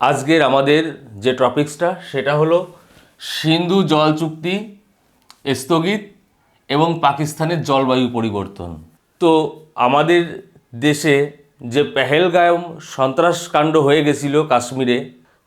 আজকের আমাদের যে টপিক্সটা সেটা হলো সিন্ধু জল চুক্তি স্থগিত এবং পাকিস্তানের জলবায়ু পরিবর্তন। তো আমাদের দেশে যে পেহেলগাঁও সন্ত্রাসকাণ্ড হয়ে গেছিল কাশ্মীরে,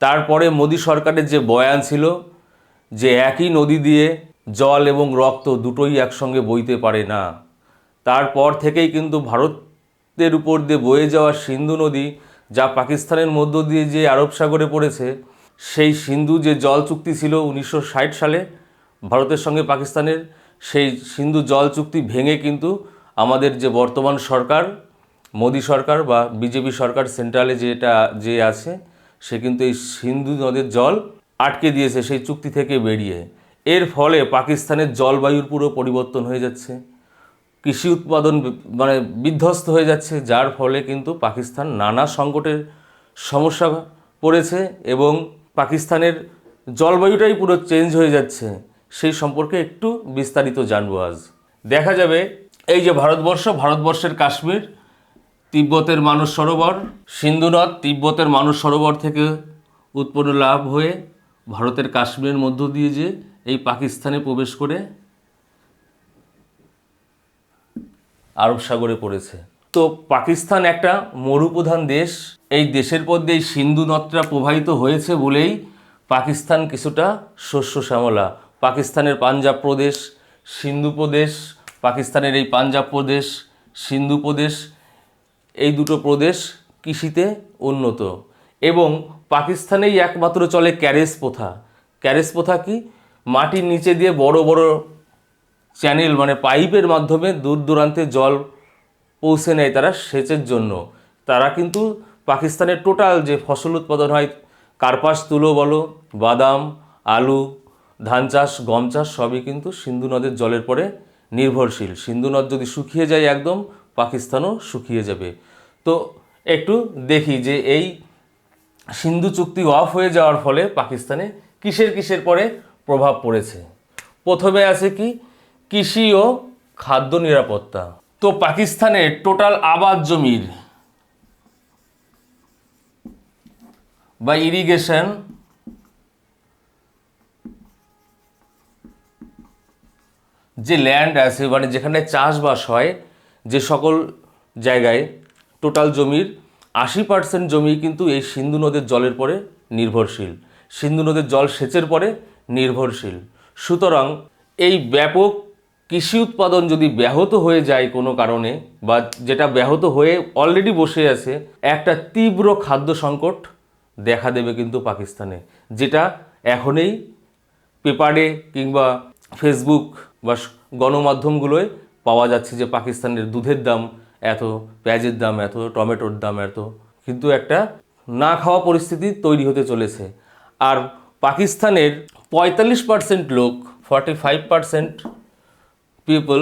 তারপরে মোদি সরকারের যে বয়ান ছিল যে একই নদী দিয়ে জল এবং রক্ত দুটোই একসঙ্গে বইতে পারে না, তারপর থেকেই কিন্তু ভারতের উপর দিয়ে বয়ে যাওয়া সিন্ধু নদী, যা পাকিস্তানের মধ্য দিয়ে যে আরব সাগরে পড়েছে, সেই সিন্ধু যে জল চুক্তি ছিল 1960 সালে ভারতের সঙ্গে পাকিস্তানের, সেই সিন্ধু জল চুক্তি ভেঙে কিন্তু আমাদের যে বর্তমান সরকার মোদি সরকার বা বিজেপি সরকার সেন্ট্রালে যে আছে, সে কিন্তু এই সিন্ধু নদের জল আটকে দিয়েছে সেই চুক্তি থেকে বেরিয়ে। এর ফলে পাকিস্তানের জলবায়ুর পুরো পরিবর্তন হয়ে যাচ্ছে, কৃষি উৎপাদন বিধ্বস্ত হয়ে যাচ্ছে, যার ফলে কিন্তু পাকিস্তান নানা সংকটের সমস্যা পড়েছে এবং পাকিস্তানের জলবায়ুটাই পুরো চেঞ্জ হয়ে যাচ্ছে। সেই সম্পর্কে একটু বিস্তারিত জানবো আজ। দেখা যাবে এই যে ভারতবর্ষের কাশ্মীর, তিব্বতের মানস সরোবর, সিন্ধু নদ তিব্বতের মানস সরোবর থেকে উৎপন্ন লাভ হয়ে ভারতের কাশ্মীরের মধ্য দিয়ে যে এই পাকিস্তানে প্রবেশ করে আরব সাগরে পড়েছে। তো পাকিস্তান একটা মরুপ্রধান দেশ, এই দেশের পর দিয়ে সিন্ধু নদটা প্রবাহিত হয়েছে বলেই পাকিস্তান কিছুটা শস্য শ্যামলা। পাকিস্তানের পাঞ্জাব প্রদেশ, সিন্ধু প্রদেশ, পাকিস্তানের এই পাঞ্জাব প্রদেশ, সিন্ধু প্রদেশ, এই দুটো প্রদেশ কৃষিতে উন্নত। এবং পাকিস্তানেই একমাত্র চলে ক্যারেজ প্রথা। ক্যারেজ প্রথা কি? মাটির নিচে দিয়ে বড় বড় চ্যানেল পাইপের মাধ্যমে দূর দূরান্তে জল পৌঁছে নেয় তারা সেচের জন্য। তারা কিন্তু পাকিস্তানের টোটাল যে ফসল উৎপাদন হয়, কার্পাস তুলো বলো, বাদাম, আলু, ধান চাষ, গম চাষ, সবই কিন্তু সিন্ধু নদের জলের পরে নির্ভরশীল। সিন্ধু নদ যদি শুকিয়ে যায় একদম, পাকিস্তানও শুকিয়ে যাবে। তো একটু দেখি যে এই সিন্ধু চুক্তি অফ হয়ে যাওয়ার ফলে পাকিস্তানে কিসের পরে প্রভাব পড়েছে। প্রথমে আছে কি? কৃষি ও খাদ্য নিরাপত্তা। তো পাকিস্তানের টোটাল আবাদ জমির বা ইরিগেশন যে ল্যান্ড আছে, যেখানে চাষবাস হয়, যে সকল জায়গায় টোটাল জমির 80% জমি কিন্তু এই সিন্ধু নদের জলের পরে নির্ভরশীল, সিন্ধু নদের জল সেচের পরে নির্ভরশীল। সুতরাং এই ব্যাপক কৃষি উৎপাদন যদি ব্যাহত হয়ে যায় কোনো কারণে, বা যেটা ব্যাহত হয়ে অলরেডি বসে আছে, একটা তীব্র খাদ্য সংকট দেখা দেবে কিন্তু পাকিস্তানে, যেটা এখনই পেপারে কিংবা ফেসবুক বা গণমাধ্যমগুলোয় পাওয়া যাচ্ছে যে পাকিস্তানের দুধের দাম এত, পেঁয়াজের দাম এত, টমেটোর দাম এত, কিন্তু একটা না খাওয়া পরিস্থিতি তৈরি হতে চলেছে। আর পাকিস্তানের 45% লোক, 45% পিপল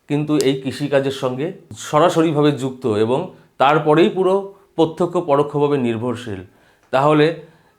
কিন্তু এই কৃষিকাজের সঙ্গে সরাসরিভাবে যুক্ত এবং তারপরেই পুরো প্রত্যক্ষ পরোক্ষভাবে নির্ভরশীল। তাহলে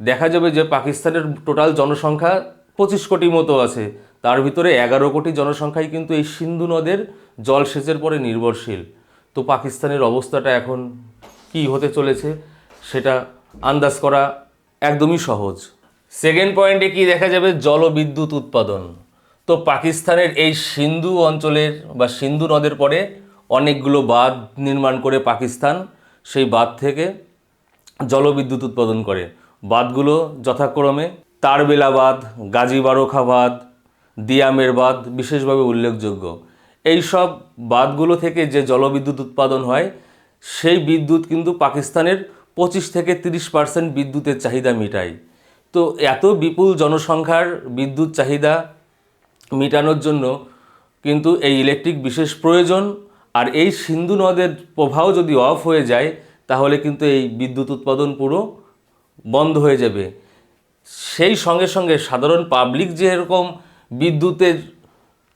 দেখা যাবে যে পাকিস্তানের টোটাল জনসংখ্যা 25 কোটি মতো আছে, তার ভিতরে 11 কোটি জনসংখ্যাই কিন্তু এই সিন্ধু নদের জলসেচের পরে নির্ভরশীল। তো পাকিস্তানের অবস্থাটা এখন কি হতে চলেছে সেটা আন্দাজ করা একদমই সহজ। সেকেন্ড পয়েন্টে কি দেখা যাবে? জলবিদ্যুৎ উৎপাদন। তো পাকিস্তানের এই সিন্ধু অঞ্চলের বা সিন্ধু নদের পরে অনেকগুলো বাঁধ নির্মাণ করে পাকিস্তান সেই বাঁধ থেকে জলবিদ্যুৎ উৎপাদন করে। বাঁধগুলো যথাক্রমে তারবেলা বাঁধ, গাজী বারোখা বাঁধ, দিয়ামের বাঁধ বিশেষভাবে উল্লেখযোগ্য। এই সব বাঁধগুলো থেকে যে জলবিদ্যুৎ উৎপাদন হয়, সেই বিদ্যুৎ কিন্তু পাকিস্তানের 25 থেকে 30% বিদ্যুতের চাহিদা মেটায়। তো এত বিপুল জনসংখ্যার বিদ্যুৎ চাহিদা মেটানোর জন্য কিন্তু এই ইলেকট্রিক বিশেষ প্রয়োজন। আর এই সিন্ধু নদের প্রবাহ যদি অফ হয়ে যায়, তাহলে কিন্তু এই বিদ্যুৎ উৎপাদন পুরো বন্ধ হয়ে যাবে। সেই সঙ্গে সঙ্গে সাধারণ পাবলিক যে এরকম বিদ্যুতের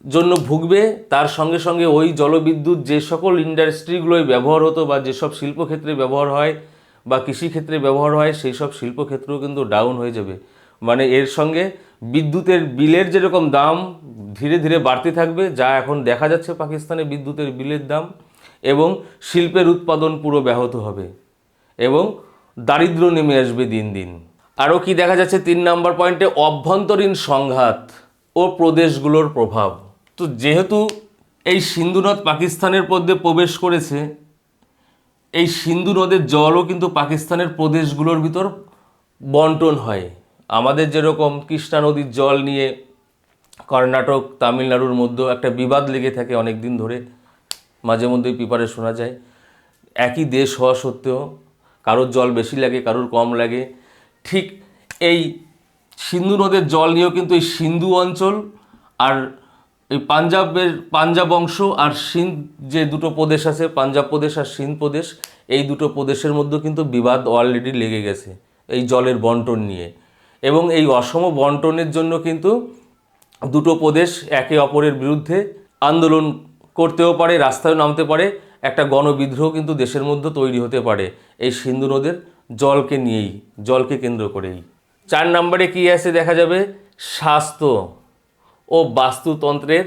জন্য ভুগবে, তার সঙ্গে সঙ্গে ওই জলবিদ্যুৎ যে সকল ইন্ডাস্ট্রিগুলোয় ব্যবহার হতো বা যেসব শিল্পক্ষেত্রে ব্যবহার হয় বা কৃষিক্ষেত্রে ব্যবহার হয়, সেই সব শিল্পক্ষেত্রেও কিন্তু ডাউন হয়ে যাবে। এর সঙ্গে বিদ্যুতের বিলের যেরকম দাম ধীরে ধীরে বাড়তে থাকবে, যা এখন দেখা যাচ্ছে পাকিস্তানে বিদ্যুতের বিলের দাম, এবং শিল্পের উৎপাদন পুরো ব্যাহত হবে এবং দারিদ্র্য নেমে আসবে দিন দিন। আরও কি দেখা যাচ্ছে 3 নম্বর পয়েন্টে, অভ্যন্তরীণ সংঘাত ও প্রদেশগুলোর প্রভাব। তো যেহেতু এই সিন্ধু নদ পাকিস্তানের মধ্যে প্রবেশ করেছে, এই সিন্ধু নদের জলও কিন্তু পাকিস্তানের প্রদেশগুলোর ভিতর বন্টন হয়। আমাদের যেরকম কৃষ্ণা নদীর জল নিয়ে কর্ণাটক তামিলনাড়ুর মধ্যে একটা বিবাদ লেগে থাকে অনেক দিন ধরে, মাঝে মধ্যেই পেপারে শোনা যায়। একই দেশ হওয়া সত্ত্বেও কারোর জল বেশি লাগে, কারোর কম লাগে। ঠিক এই সিন্ধু নদের জল নিয়েও কিন্তু এই সিন্ধু অঞ্চল আর এই পাঞ্জাব অংশ আর সিন্ধ যে দুটো প্রদেশ আছে, পাঞ্জাব প্রদেশ আর সিন্ধ প্রদেশ, এই দুটো প্রদেশের মধ্যে কিন্তু বিবাদ অলরেডি লেগে গেছে এই জলের বন্টন নিয়ে। এবং এই অসম বন্টনের জন্য কিন্তু দুটো প্রদেশ একে অপরের বিরুদ্ধে আন্দোলন করতেও পারে, রাস্তায় নামতে পারে, একটা গণবিদ্রোহ কিন্তু দেশের মধ্যে তৈরি হতে পারে এই সিন্ধু নদের জলকে নিয়েই, জলকে কেন্দ্র করেই। 4 নম্বরে কী আছে দেখা যাবে, স্বাস্থ্য ও বাস্তুতন্ত্রের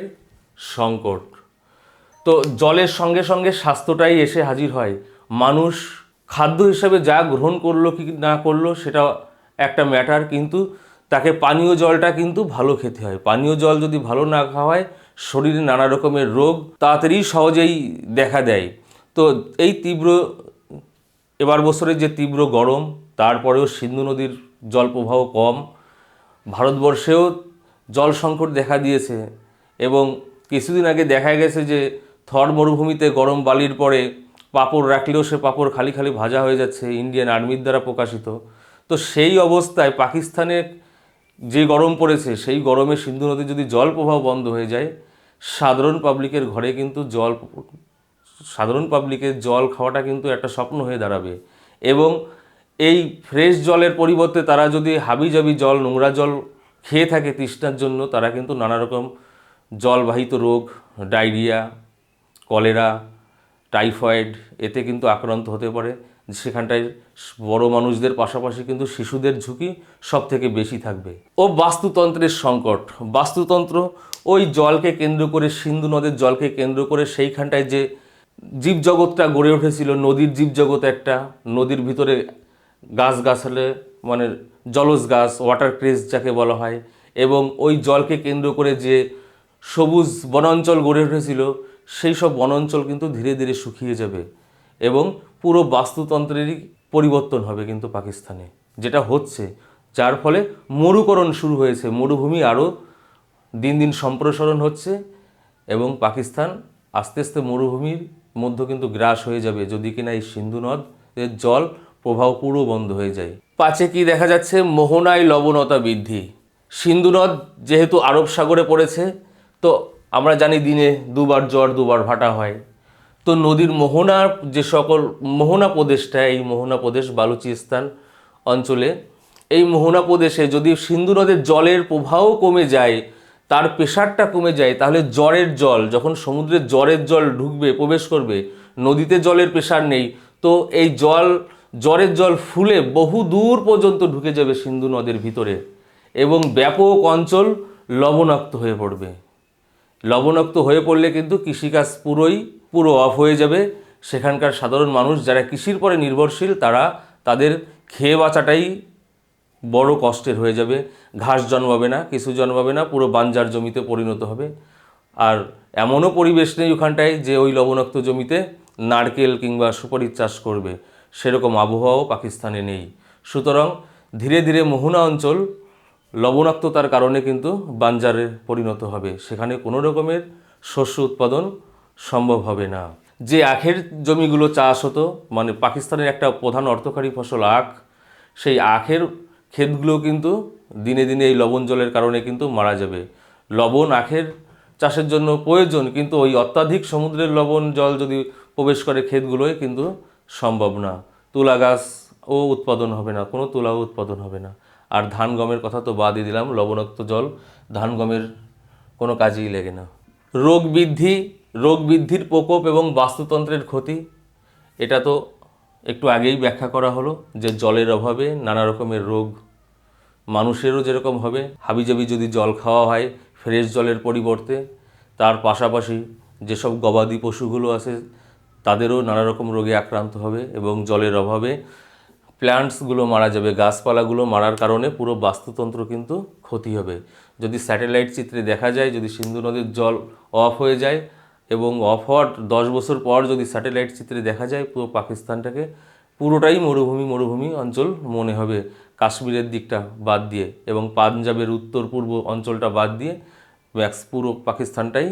সংকট। তো জলের সঙ্গে সঙ্গে স্বাস্থ্যটাই এসে হাজির হয়। মানুষ খাদ্য হিসাবে যা গ্রহণ করলো কি না করলো সেটা একটা ম্যাটার, কিন্তু তাকে পানীয় জলটা কিন্তু ভালো খেতে হয়। পানীয় জল যদি ভালো না খাওয়া হয়, শরীরে নানা রকমের রোগ তাড়াতাড়ি সহজেই দেখা দেয়। তো এই এবার বছরের যে তীব্র গরম, তারপরেও সিন্ধু নদীর জল প্রবাহ কম, ভারতবর্ষেও জল সংকট দেখা দিয়েছে। এবং কিছুদিন আগে দেখা গেছে যে থর মরুভূমিতে গরম বালির পরে পাপড় রাখলেও সে পাপড় খালি খালি ভাজা হয়ে যাচ্ছে, ইন্ডিয়ান আর্মির দ্বারা প্রকাশিত। তো সেই অবস্থায় পাকিস্তানে যে গরম পড়েছে, সেই গরমে সিন্ধু নদীর যদি জল প্রবাহ বন্ধ হয়ে যায়, সাধারণ পাবলিকের ঘরে কিন্তু সাধারণ পাবলিকের জল খাওয়াটা কিন্তু একটা স্বপ্ন হয়ে দাঁড়াবে। এবং এই ফ্রেশ জলের পরিবর্তে তারা যদি হাবিজাবি জল, নোংরা জল খেয়ে থাকে তৃষ্ণার জন্য, তারা কিন্তু নানা রকম জলবাহিত রোগ, ডায়রিয়া, কলেরা, টাইফয়েড, এতে কিন্তু আক্রান্ত হতে পারে। সেখানটায় বড় মানুষদের পাশাপাশি কিন্তু শিশুদের ঝুঁকি সব থেকে বেশি থাকবে। ও বাস্তুতন্ত্রের সংকট। বাস্তুতন্ত্র ওই জলকে কেন্দ্র করে, সিন্ধু নদের জলকে কেন্দ্র করে সেইখানটায় যে জীবজগৎটা গড়ে উঠেছিল, নদীর জীবজগৎ একটা, নদীর ভিতরে গাছগাছালে মানে জলজ গাছ, ওয়াটার ক্রেজ যাকে বলা হয়, এবং ওই জলকে কেন্দ্র করে যে সবুজ বনাঞ্চল গড়ে উঠেছিল, সেই সব বনাঞ্চল কিন্তু ধীরে ধীরে শুকিয়ে যাবে এবং পুরো বাস্তুতন্ত্রেরই পরিবর্তন হবে কিন্তু পাকিস্তানে, যেটা হচ্ছে। যার ফলে মরুকরণ শুরু হয়েছে, মরুভূমি আরও দিন দিন সম্প্রসারণ হচ্ছে এবং পাকিস্তান আস্তে আস্তে মরুভূমির মধ্যে কিন্তু গ্রাস হয়ে যাবে যদি কিনা এই সিন্ধু নদের জল প্রবাহ পুরো বন্ধ হয়ে যায়। 5 কি দেখা যাচ্ছে, মোহনায় লবণতা বৃদ্ধি। সিন্ধু নদ যেহেতু আরব সাগরে পড়েছে, তো আমরা জানি দিনে 2বার জ্বর 2বার ভাটা হয়। তো নদীর মোহনার যে সকল মোহনা প্রদেশটা, এই মোহনা প্রদেশ বালুচিস্তান অঞ্চলে, এই মোহনা প্রদেশে যদি সিন্ধু নদের জলের প্রবাহ কমে যায়, তার প্রেশারটা কমে যায়, তাহলে জ্বরের জল যখন সমুদ্রের জ্বরের জল ঢুকবে, প্রবেশ করবে, নদীতে জলের প্রেশার নেই, তো এই জ্বরের জল ফুলে বহু দূর পর্যন্ত ঢুকে যাবে সিন্ধু নদের ভিতরে এবং ব্যাপক অঞ্চল লবণাক্ত হয়ে পড়বে। লবণাক্ত হয়ে পড়লে কিন্তু কৃষিকাজ পুরো অফ হয়ে যাবে। সেখানকার সাধারণ মানুষ যারা কৃষির পরে নির্ভরশীল, তাদের খেয়ে বাঁচাটাই বড় কষ্টের হয়ে যাবে। ঘাস জন্মাবে না, কিছু জন্মাবে না, পুরো বাঞ্জার জমিতে পরিণত হবে। আর এমনও পরিবেশ নেই ওখানটায় যে ওই লবণাক্ত জমিতে নারকেল কিংবা সুপারির চাষ করবে, সেরকম আবহাওয়াও পাকিস্তানে নেই। সুতরাং ধীরে ধীরে মোহনা অঞ্চল লবণাক্ততার কারণে কিন্তু বাঞ্জারে পরিণত হবে, সেখানে কোনো রকমের শস্য উৎপাদন সম্ভব হবে না। যে আখের জমিগুলো চাষ হতো, মানে পাকিস্তানের একটা প্রধান অর্থকরী ফসল আখ, সেই আখের ক্ষেতগুলো কিন্তু দিনে দিনে এই লবণ জলের কারণে কিন্তু মারা যাবে। লবণ আখের চাষের জন্য প্রয়োজন, কিন্তু ওই অত্যাধিক সমুদ্রের লবণ জল যদি প্রবেশ করে ক্ষেতগুলোয় কিন্তু সম্ভব না। তুলা গাছও উৎপাদন হবে না, কোনো তুলাও উৎপাদন হবে না। আর ধান গমের কথা তো বাদই দিলাম, লবণাক্ত জল ধান গমের কোনো কাজেই লাগে না। রোগ বৃদ্ধির প্রকোপ এবং বাস্তুতন্ত্রের ক্ষতি, এটা তো একটু আগেই ব্যাখ্যা করা হলো যে জলের অভাবে নানা রকমের রোগ মানুষেরও যেরকম হবে, হাবিজাবি যদি জল খাওয়া হয় ফ্রেশ জলের পরিবর্তে, তার পাশাপাশি যেসব গবাদি পশুগুলো আছে তাদেরও নানা রকম রোগে আক্রান্ত হবে এবং জলের অভাবে প্ল্যান্টসগুলো মারা যাবে, গাছপালাগুলো মারার কারণে পুরো বাস্তুতন্ত্র কিন্তু ক্ষতি হবে। যদি স্যাটেলাইট চিত্রে দেখা যায়, যদি সিন্ধু নদীর জল অফ হয়ে যায় এবং অফ হওয়ার 10 বছর পর যদি স্যাটেলাইট চিত্রে দেখা যায়, পুরো পাকিস্তানটাকে পুরোটাই মরুভূমি অঞ্চল মনে হবে, কাশ্মীরের দিকটা বাদ দিয়ে এবং পাঞ্জাবের উত্তর পূর্ব অঞ্চলটা বাদ দিয়ে পুরো পাকিস্তানটাই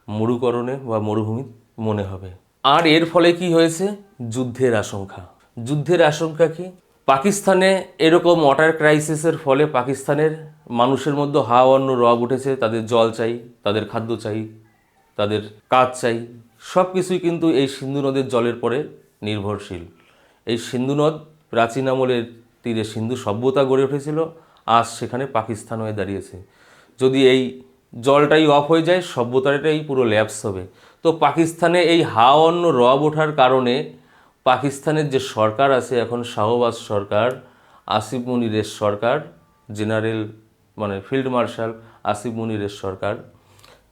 মরুকরণে বা মরুভূমি মনে হবে। আর এর ফলে কি হয়েছে? যুদ্ধের আশঙ্কা। যুদ্ধের আশঙ্কা কি? পাকিস্তানে এরকম ওয়াটার ক্রাইসিসের ফলে পাকিস্তানের মানুষের মধ্যে অন্য রব উঠেছে। তাদের জল চাই, তাদের খাদ্য চাই, তাদের কাজ চাই, সব কিছুই কিন্তু এই সিন্ধু নদের জলের পরে নির্ভরশীল। এই সিন্ধু নদ প্রাচীন আমলের তীরে সিন্ধু সভ্যতা গড়ে উঠেছিল, আজ সেখানে পাকিস্তান হয়ে দাঁড়িয়েছে। যদি এই জলটাই অফ হয়ে যায়, সভ্যতাটাই পুরো ল্যাপস হবে। তো পাকিস্তানে এই অন্য রব ওঠার কারণে পাকিস্তানের যে সরকার আছে এখন, শাহবাজ সরকার, আসিফ মুনিরের সরকার, জেনারেল মানে ফিল্ড মার্শাল আসিফ মুনিরের সরকার,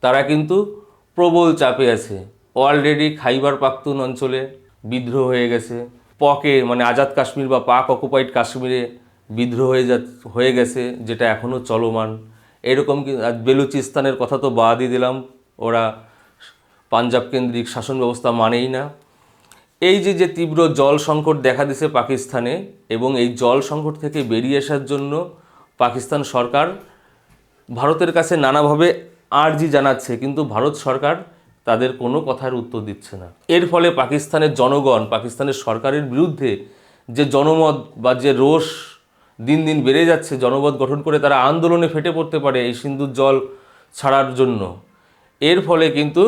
তারা কিন্তু প্রবল চাপে আছে। অলরেডি খাইবার পাখতুন অঞ্চলে বিদ্রোহ হয়ে গেছে, মানে আজাদ কাশ্মীর বা পাক অকুপাইড কাশ্মীরে বিদ্রোহ হয়ে গেছে, যেটা এখনও চলমান। এরকম বেলুচিস্তানের কথা তো বাদই দিলাম, ওরা পাঞ্জাব কেন্দ্রিক শাসন ব্যবস্থা মানেই না। এই যে তীব্র জল সংকট দেখা দিছে পাকিস্তানে, এবং এই জল সংকট থেকে বেরিয়ে আসার জন্য পাকিস্তান সরকার ভারতের কাছে নানাভাবে আর্জি জানাচ্ছে, কিন্তু ভারত সরকার তাদের কোনো কথার উত্তর দিচ্ছে না। এর ফলে পাকিস্তানের জনগণ পাকিস্তানের সরকারের বিরুদ্ধে যে জনমত বা যে রোষ দিন দিন বেড়ে যাচ্ছে, জনমত গঠন করে তারা আন্দোলনে ফেটে পড়তে পারে এই সিন্ধুর জল ছাড়ার জন্য। এর ফলে কিন্তু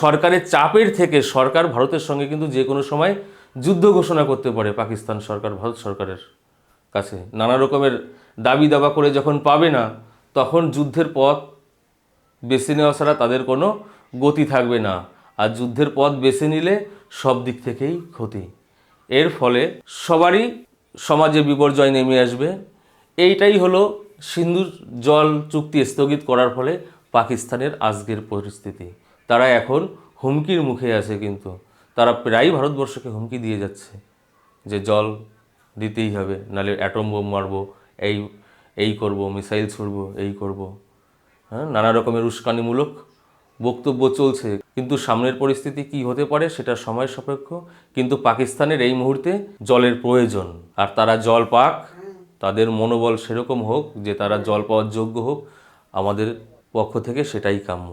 সরকারের চাপের থেকে সরকার ভারতের সঙ্গে কিন্তু যে কোনো সময় যুদ্ধ ঘোষণা করতে পারে। পাকিস্তান সরকার ভারত সরকারের কাছে নানা রকমের দাবি দাবা করে যখন পাবে না, তখন যুদ্ধের পথ বেছে নেওয়া ছাড়া তাদের কোনো গতি থাকবে না। আর যুদ্ধের পথ বেছে নিলে সব দিক থেকেই ক্ষতি। এর ফলে সবারই সমাজে বিপর্যয় নেমে আসবে। এইটাই হলো সিন্ধুর জল চুক্তি স্থগিত করার ফলে পাকিস্তানের আজকের পরিস্থিতি। তারা এখন হুমকির মুখে আছে, কিন্তু তারা প্রায়ই ভারতবর্ষকে হুমকি দিয়ে যাচ্ছে যে জল দিতেই হবে, নাহলে অ্যাটম বোম মারবো, এই করব, মিসাইল ছুড়বো, এই করব। হ্যাঁ, নানা রকমের উস্কানিমূলক বক্তব্য চলছে, কিন্তু সামনের পরিস্থিতি কি হতে পারে সেটা সময় সাপেক্ষ। কিন্তু পাকিস্তানের এই মুহূর্তে জলের প্রয়োজন, আর তারা জল পাক, তাদের মনোবল সেরকম হোক যে তারা জল পাওয়ার যোগ্য হোক। আমাদের পক্ষ থেকে সেটাই কাম্য।